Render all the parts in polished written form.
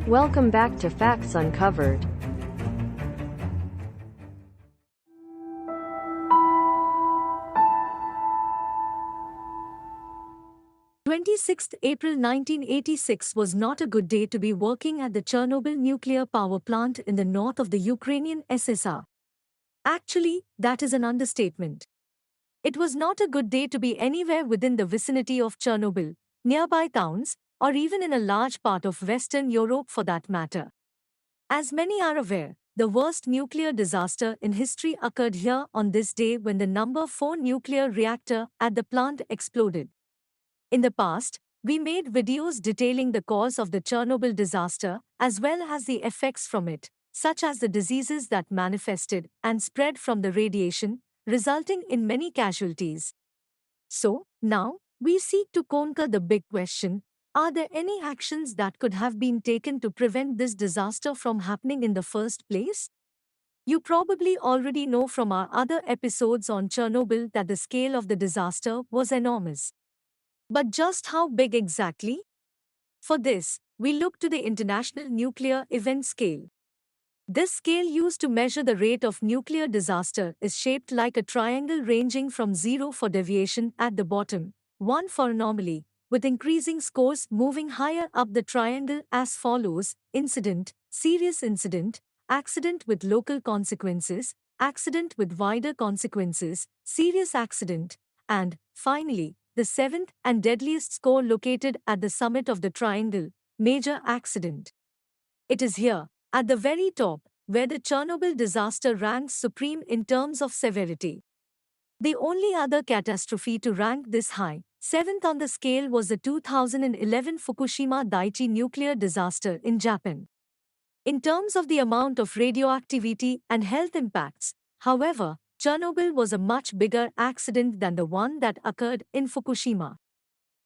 Welcome back to Facts Uncovered. 26th April 1986 was not a good day to be working at the Chernobyl nuclear power plant in the north of the Ukrainian SSR. Actually, that is an understatement. It was not a good day to be anywhere within the vicinity of Chernobyl, nearby towns, or even in a large part of Western Europe for that matter. As many are aware, the worst nuclear disaster in history occurred here on this day when the number 4 nuclear reactor at the plant exploded. In the past, we made videos detailing the cause of the Chernobyl disaster as well as the effects from it, such as the diseases that manifested and spread from the radiation, resulting in many casualties. So, now, we seek to conquer the big question: are there any actions that could have been taken to prevent this disaster from happening in the first place? You probably already know from our other episodes on Chernobyl that the scale of the disaster was enormous. But just how big exactly? For this, we look to the International Nuclear Event Scale. This scale used to measure the rate of nuclear disaster is shaped like a triangle ranging from 0 for deviation at the bottom, 1 for anomaly, with increasing scores moving higher up the triangle as follows: incident, serious incident, accident with local consequences, accident with wider consequences, serious accident, and, finally, the seventh and deadliest score located at the summit of the triangle, major accident. It is here, at the very top, where the Chernobyl disaster ranks supreme in terms of severity. The only other catastrophe to rank this high, seventh on the scale, was the 2011 Fukushima Daiichi nuclear disaster in Japan. In terms of the amount of radioactivity and health impacts, however, Chernobyl was a much bigger accident than the one that occurred in Fukushima.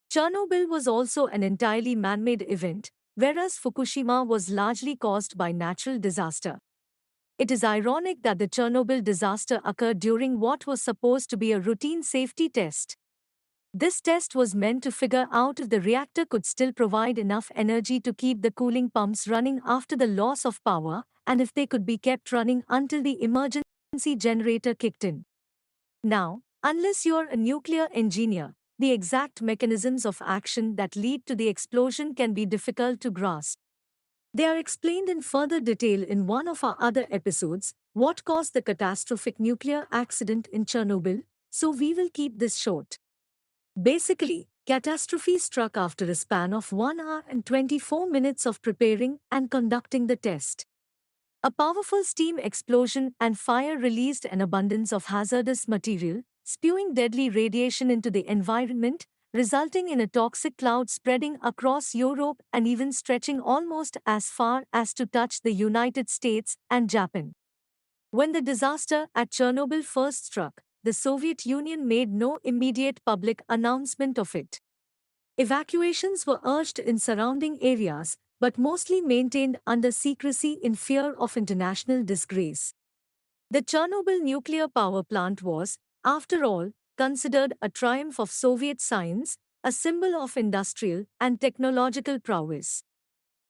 Chernobyl was also an entirely man-made event, whereas Fukushima was largely caused by natural disaster. It is ironic that the Chernobyl disaster occurred during what was supposed to be a routine safety test. This test was meant to figure out if the reactor could still provide enough energy to keep the cooling pumps running after the loss of power, and if they could be kept running until the emergency generator kicked in. Now, unless you're a nuclear engineer, the exact mechanisms of action that lead to the explosion can be difficult to grasp. They are explained in further detail in one of our other episodes, What Caused the Catastrophic Nuclear Accident in Chernobyl, so we will keep this short. Basically, catastrophe struck after a span of 1 hour and 24 minutes of preparing and conducting the test. A powerful steam explosion and fire released an abundance of hazardous material, spewing deadly radiation into the environment, resulting in a toxic cloud spreading across Europe and even stretching almost as far as to touch the United States and Japan. When the disaster at Chernobyl first struck, the Soviet Union made no immediate public announcement of it. Evacuations were urged in surrounding areas, but mostly maintained under secrecy in fear of international disgrace. The Chernobyl nuclear power plant was, after all, considered a triumph of Soviet science, a symbol of industrial and technological prowess.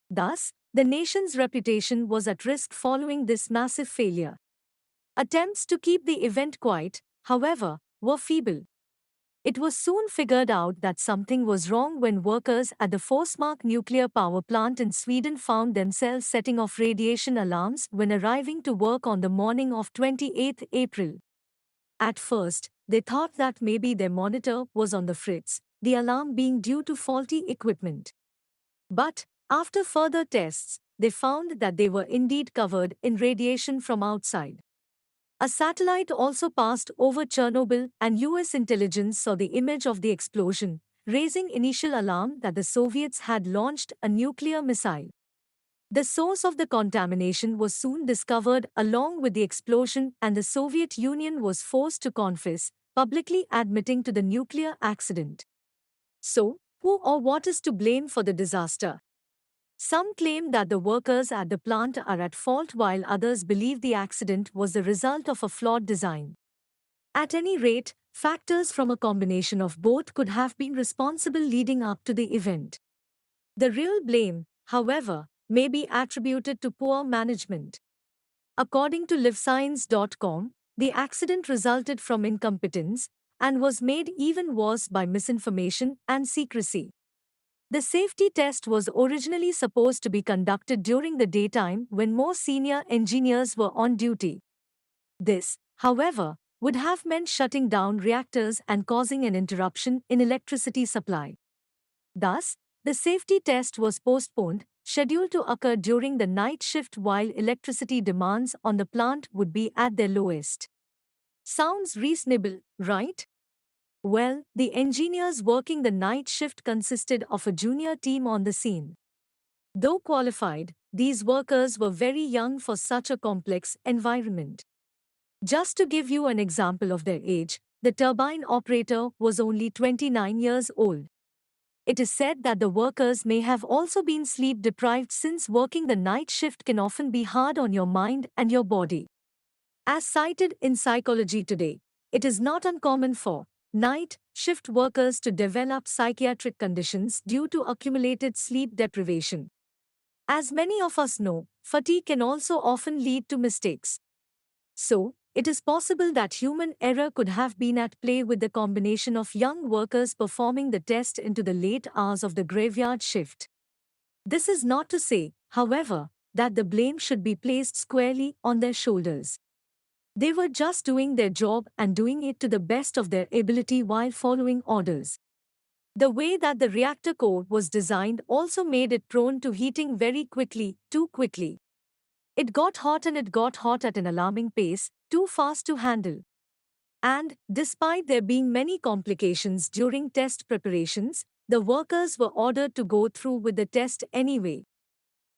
Thus, the nation's reputation was at risk following this massive failure. Attempts to keep the event quiet, however, were feeble. It was soon figured out that something was wrong when workers at the Forsmark nuclear power plant in Sweden found themselves setting off radiation alarms when arriving to work on the morning of 28 April. At first, they thought that maybe their monitor was on the fritz, the alarm being due to faulty equipment. But, after further tests, they found that they were indeed covered in radiation from outside. A satellite also passed over Chernobyl, and US intelligence saw the image of the explosion, raising initial alarm that the Soviets had launched a nuclear missile. The source of the contamination was soon discovered along with the explosion, and the Soviet Union was forced to confess, publicly admitting to the nuclear accident. So, who or what is to blame for the disaster? Some claim that the workers at the plant are at fault, while others believe the accident was the result of a flawed design. At any rate, factors from a combination of both could have been responsible leading up to the event. The real blame, however, may be attributed to poor management. According to LiveScience.com, the accident resulted from incompetence and was made even worse by misinformation and secrecy. The safety test was originally supposed to be conducted during the daytime when more senior engineers were on duty. This, however, would have meant shutting down reactors and causing an interruption in electricity supply. Thus, the safety test was postponed, scheduled to occur during the night shift while electricity demands on the plant would be at their lowest. Sounds reasonable, right? Well, the engineers working the night shift consisted of a junior team on the scene. Though qualified, these workers were very young for such a complex environment. Just to give you an example of their age, the turbine operator was only 29 years old. It is said that the workers may have also been sleep deprived since working the night shift can often be hard on your mind and your body. As cited in Psychology Today, it is not uncommon for night shift workers to develop psychiatric conditions due to accumulated sleep deprivation. As many of us know, fatigue can also often lead to mistakes. So, it is possible that human error could have been at play with the combination of young workers performing the test into the late hours of the graveyard shift. This is not to say, however, that the blame should be placed squarely on their shoulders. They were just doing their job and doing it to the best of their ability while following orders. The way that the reactor core was designed also made it prone to heating very quickly, too quickly. It got hot and it got hot at an alarming pace, too fast to handle. And, despite there being many complications during test preparations, the workers were ordered to go through with the test anyway.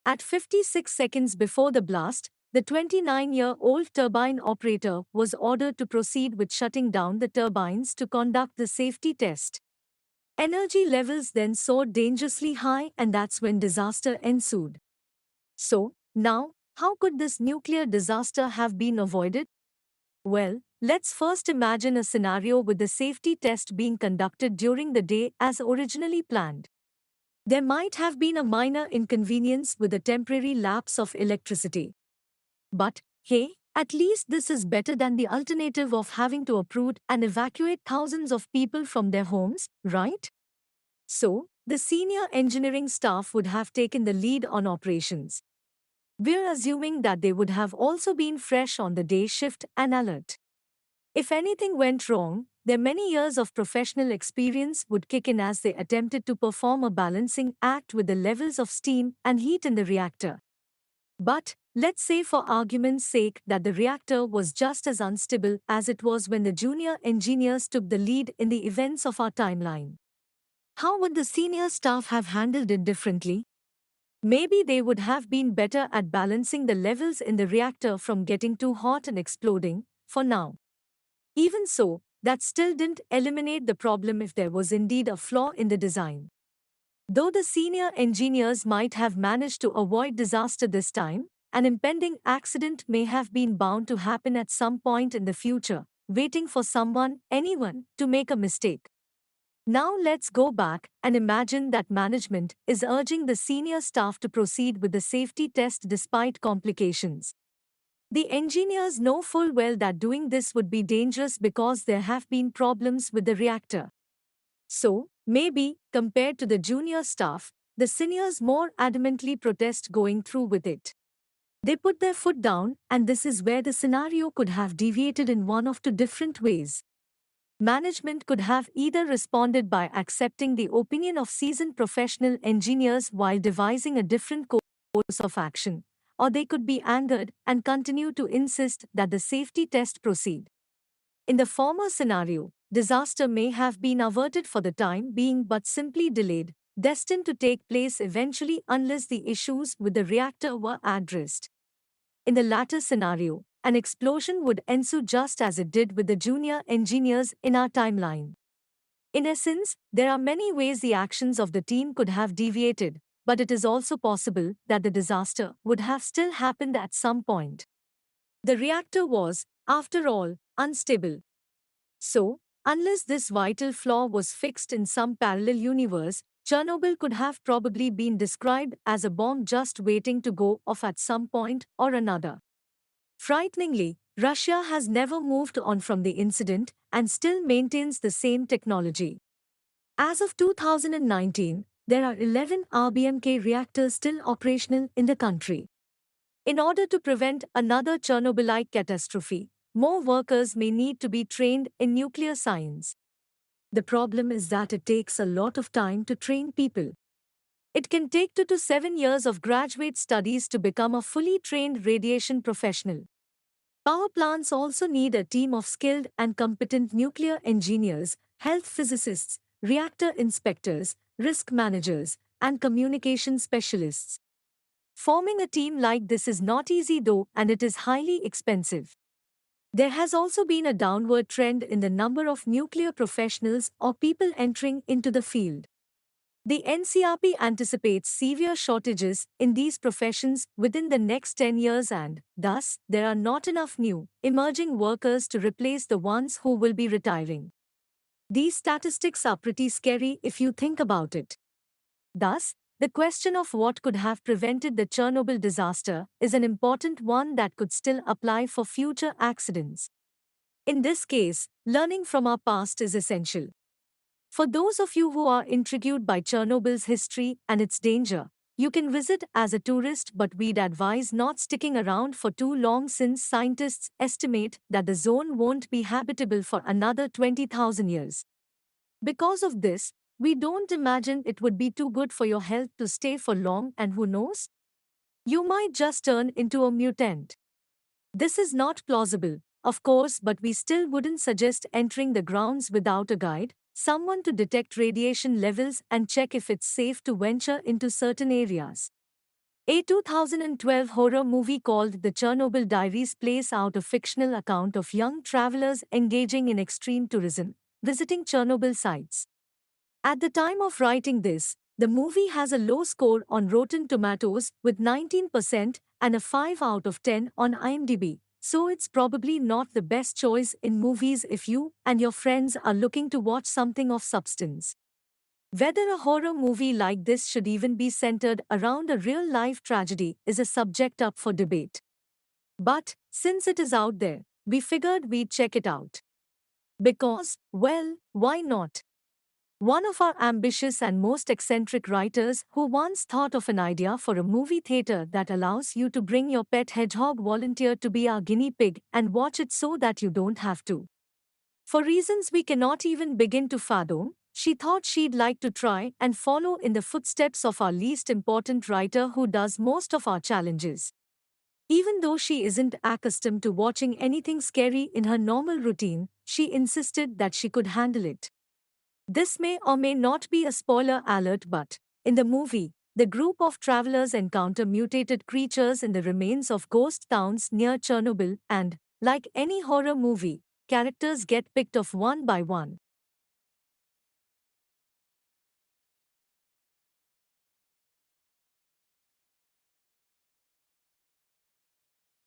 At 56 seconds before the blast, the 29-year-old turbine operator was ordered to proceed with shutting down the turbines to conduct the safety test. Energy levels then soared dangerously high, and that's when disaster ensued. So, now, how could this nuclear disaster have been avoided? Well, let's first imagine a scenario with the safety test being conducted during the day as originally planned. There might have been a minor inconvenience with a temporary lapse of electricity. But, hey, at least this is better than the alternative of having to uproot and evacuate thousands of people from their homes, right? So, the senior engineering staff would have taken the lead on operations. We're assuming that they would have also been fresh on the day shift and alert. If anything went wrong, their many years of professional experience would kick in as they attempted to perform a balancing act with the levels of steam and heat in the reactor. But, let's say for argument's sake that the reactor was just as unstable as it was when the junior engineers took the lead in the events of our timeline. How would the senior staff have handled it differently? Maybe they would have been better at balancing the levels in the reactor from getting too hot and exploding, for now. Even so, that still didn't eliminate the problem if there was indeed a flaw in the design. Though the senior engineers might have managed to avoid disaster this time, an impending accident may have been bound to happen at some point in the future, waiting for someone, anyone, to make a mistake. Now let's go back and imagine that management is urging the senior staff to proceed with the safety test despite complications. The engineers know full well that doing this would be dangerous because there have been problems with the reactor. So, maybe, compared to the junior staff, the seniors more adamantly protest going through with it. They put their foot down, and this is where the scenario could have deviated in one of two different ways. Management could have either responded by accepting the opinion of seasoned professional engineers while devising a different course of action, or they could be angered and continue to insist that the safety test proceed. In the former scenario, disaster may have been averted for the time being but simply delayed, destined to take place eventually unless the issues with the reactor were addressed. In the latter scenario, an explosion would ensue just as it did with the junior engineers in our timeline. In essence, there are many ways the actions of the team could have deviated, but it is also possible that the disaster would have still happened at some point. The reactor was, after all, unstable. So, unless this vital flaw was fixed in some parallel universe, Chernobyl could have probably been described as a bomb just waiting to go off at some point or another. Frighteningly, Russia has never moved on from the incident and still maintains the same technology. As of 2019, there are 11 RBMK reactors still operational in the country. In order to prevent another Chernobyl-like catastrophe, more workers may need to be trained in nuclear science. The problem is that it takes a lot of time to train people. It can take 2 to 7 years of graduate studies to become a fully trained radiation professional. Power plants also need a team of skilled and competent nuclear engineers, health physicists, reactor inspectors, risk managers, and communication specialists. Forming a team like this is not easy though, and it is highly expensive. There has also been a downward trend in the number of nuclear professionals or people entering into the field. The NCRP anticipates severe shortages in these professions within the next 10 years, and, thus, there are not enough new, emerging workers to replace the ones who will be retiring. These statistics are pretty scary if you think about it. Thus, the question of what could have prevented the Chernobyl disaster is an important one that could still apply for future accidents. In this case, learning from our past is essential. For those of you who are intrigued by Chernobyl's history and its danger, you can visit as a tourist, but we'd advise not sticking around for too long since scientists estimate that the zone won't be habitable for another 20,000 years. Because of this, we don't imagine it would be too good for your health to stay for long, and who knows? You might just turn into a mutant. This is not plausible, of course, but we still wouldn't suggest entering the grounds without a guide, someone to detect radiation levels and check if it's safe to venture into certain areas. A 2012 horror movie called The Chernobyl Diaries plays out a fictional account of young travelers engaging in extreme tourism, visiting Chernobyl sites. At the time of writing this, the movie has a low score on Rotten Tomatoes with 19% and a 5 out of 10 on IMDb. So it's probably not the best choice in movies if you and your friends are looking to watch something of substance. Whether a horror movie like this should even be centered around a real-life tragedy is a subject up for debate. But, since it is out there, we figured we'd check it out. Because, well, why not? One of our ambitious and most eccentric writers who once thought of an idea for a movie theater that allows you to bring your pet hedgehog volunteered to be our guinea pig and watch it so that you don't have to. For reasons we cannot even begin to fathom, she thought she'd like to try and follow in the footsteps of our least important writer who does most of our challenges. Even though she isn't accustomed to watching anything scary in her normal routine, she insisted that she could handle it. This may or may not be a spoiler alert, but, in the movie, the group of travelers encounter mutated creatures in the remains of ghost towns near Chernobyl and, like any horror movie, characters get picked off one by one.